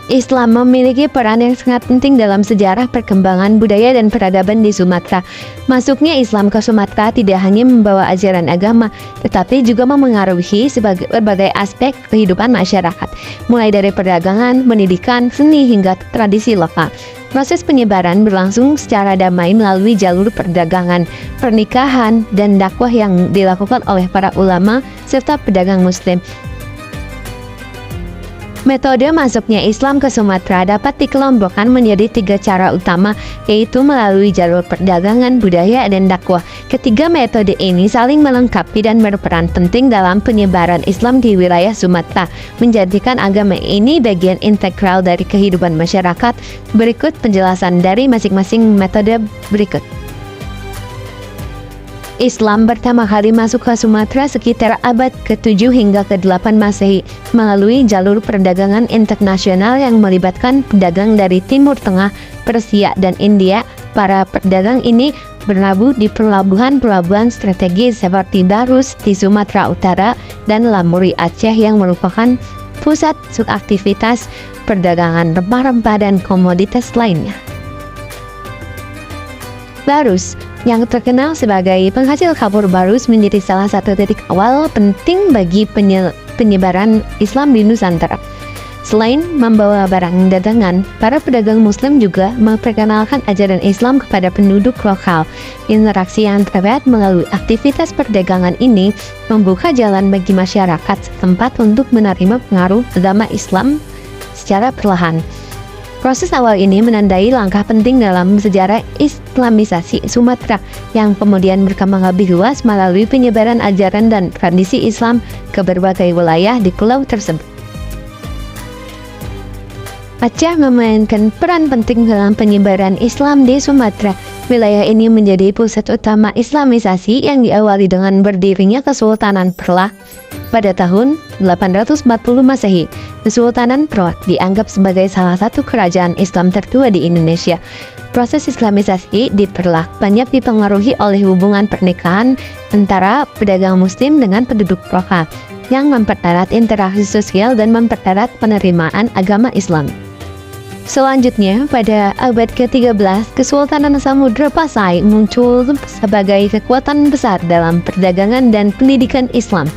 Islam memiliki peran yang sangat penting dalam sejarah perkembangan budaya dan peradaban di Sumatera. Masuknya Islam ke Sumatera tidak hanya membawa ajaran agama, tetapi juga memengaruhi berbagai aspek kehidupan masyarakat, mulai dari perdagangan, pendidikan, seni, hingga tradisi lokal. Proses penyebaran berlangsung secara damai melalui jalur perdagangan, pernikahan, dan dakwah yang dilakukan oleh para ulama serta pedagang Muslim. Metode masuknya Islam ke Sumatera dapat dikelompokkan menjadi 3 cara utama, yaitu melalui jalur perdagangan, budaya, dan dakwah. Ketiga metode ini saling melengkapi dan berperan penting dalam penyebaran Islam di wilayah Sumatera, menjadikan agama ini bagian integral dari kehidupan masyarakat. Berikut penjelasan dari masing-masing metode berikut. Islam pertama kali masuk ke Sumatera sekitar abad ke-7 hingga ke-8 Masehi melalui jalur perdagangan internasional yang melibatkan pedagang dari Timur Tengah, Persia, dan India. Para pedagang ini berlabuh di pelabuhan-pelabuhan strategis seperti Barus di Sumatera Utara dan Lamuri Aceh yang merupakan pusat aktivitas perdagangan rempah-rempah dan komoditas lainnya. Barus yang terkenal sebagai penghasil kapur Barus menjadi salah satu titik awal penting bagi penyebaran Islam di Nusantara. Selain membawa barang dagangan, para pedagang Muslim juga memperkenalkan ajaran Islam kepada penduduk lokal. Interaksi yang terlihat melalui aktivitas perdagangan ini membuka jalan bagi masyarakat setempat untuk menerima pengaruh agama Islam secara perlahan. Proses awal ini menandai langkah penting dalam sejarah Islamisasi Sumatera yang kemudian berkembang lebih luas melalui penyebaran ajaran dan tradisi Islam ke berbagai wilayah di pulau tersebut. Aceh memainkan peran penting dalam penyebaran Islam di Sumatera. Wilayah ini menjadi pusat utama Islamisasi yang diawali dengan berdirinya Kesultanan Perlak pada tahun 840 Masehi. Kesultanan Perlak dianggap sebagai salah satu kerajaan Islam tertua di Indonesia. Proses Islamisasi di Perlak banyak dipengaruhi oleh hubungan pernikahan antara pedagang Muslim dengan penduduk lokal yang mempererat interaksi sosial dan mempererat penerimaan agama Islam. Selanjutnya, pada abad ke-13, Kesultanan Samudra Pasai muncul sebagai kekuatan besar dalam perdagangan dan pendidikan Islam.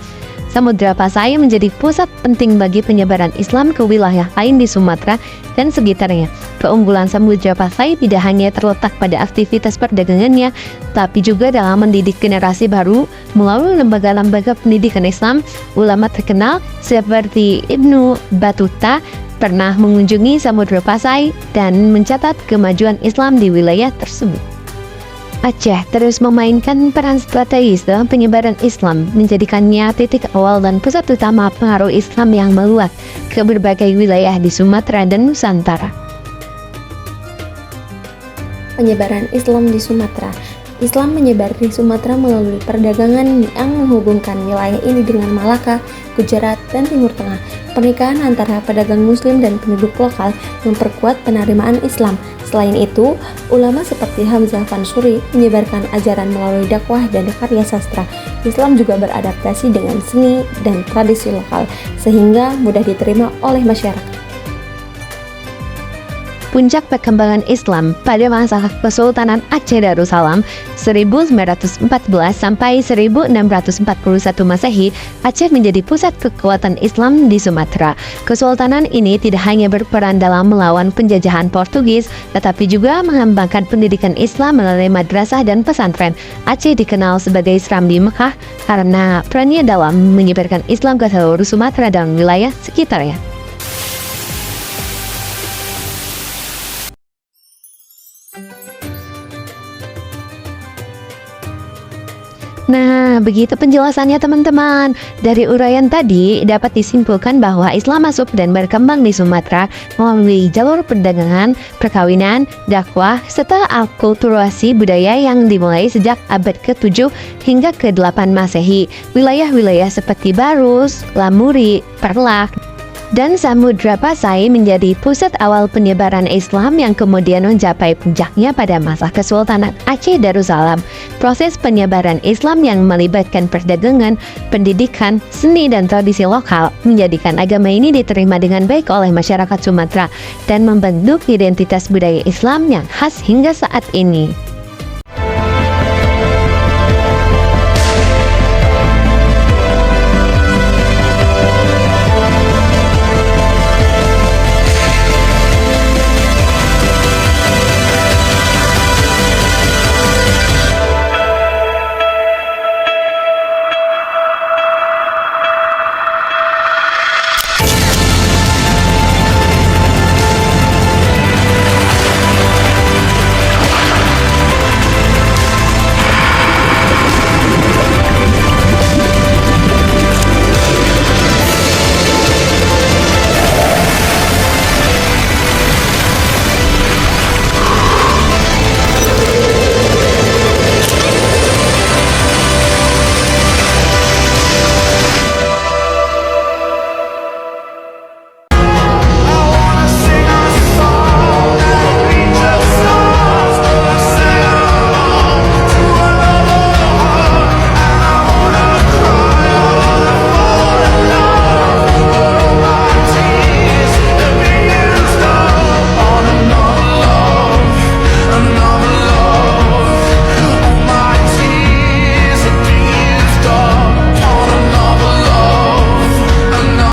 Samudra Pasai menjadi pusat penting bagi penyebaran Islam ke wilayah lain di Sumatera dan sekitarnya. Keunggulan Samudra Pasai tidak hanya terletak pada aktivitas perdagangannya, tapi juga dalam mendidik generasi baru melalui lembaga-lembaga pendidikan Islam. Ulama terkenal seperti Ibnu Battuta pernah mengunjungi Samudra Pasai dan mencatat kemajuan Islam di wilayah tersebut. Aceh terus memainkan peran strategis dalam penyebaran Islam, menjadikannya titik awal dan pusat utama pengaruh Islam yang meluas ke berbagai wilayah di Sumatera dan Nusantara. Penyebaran Islam di Sumatera. Islam menyebar di Sumatera melalui perdagangan yang menghubungkan wilayah ini dengan Malaka, Gujarat, dan Timur Tengah. Pernikahan antara pedagang Muslim dan penduduk lokal memperkuat penerimaan Islam. Selain itu, ulama seperti Hamzah Fansuri menyebarkan ajaran melalui dakwah dan karya sastra. Islam juga beradaptasi dengan seni dan tradisi lokal, sehingga mudah diterima oleh masyarakat. Puncak perkembangan Islam pada masa Kesultanan Aceh Darussalam 1914 sampai 1641 Masehi, Aceh menjadi pusat kekuatan Islam di Sumatera. Kesultanan ini tidak hanya berperan dalam melawan penjajahan Portugis, tetapi juga mengembangkan pendidikan Islam melalui madrasah dan pesantren. Aceh dikenal sebagai Serambi Mekah karena perannya dalam menyebarkan Islam ke seluruh Sumatera dan wilayah sekitarnya. Nah, begitu penjelasannya teman-teman. Dari uraian tadi dapat disimpulkan bahwa Islam masuk dan berkembang di Sumatera melalui jalur perdagangan, perkawinan, dakwah, serta akulturasi budaya yang dimulai sejak abad ke-7 hingga ke-8 Masehi. Wilayah-wilayah seperti Barus, Lamuri, Perlak, dan Samudra Pasai menjadi pusat awal penyebaran Islam yang kemudian mencapai puncaknya pada masa Kesultanan Aceh Darussalam. Proses penyebaran Islam yang melibatkan perdagangan, pendidikan, seni, dan tradisi lokal menjadikan agama ini diterima dengan baik oleh masyarakat Sumatera dan membentuk identitas budaya Islam yang khas hingga saat ini.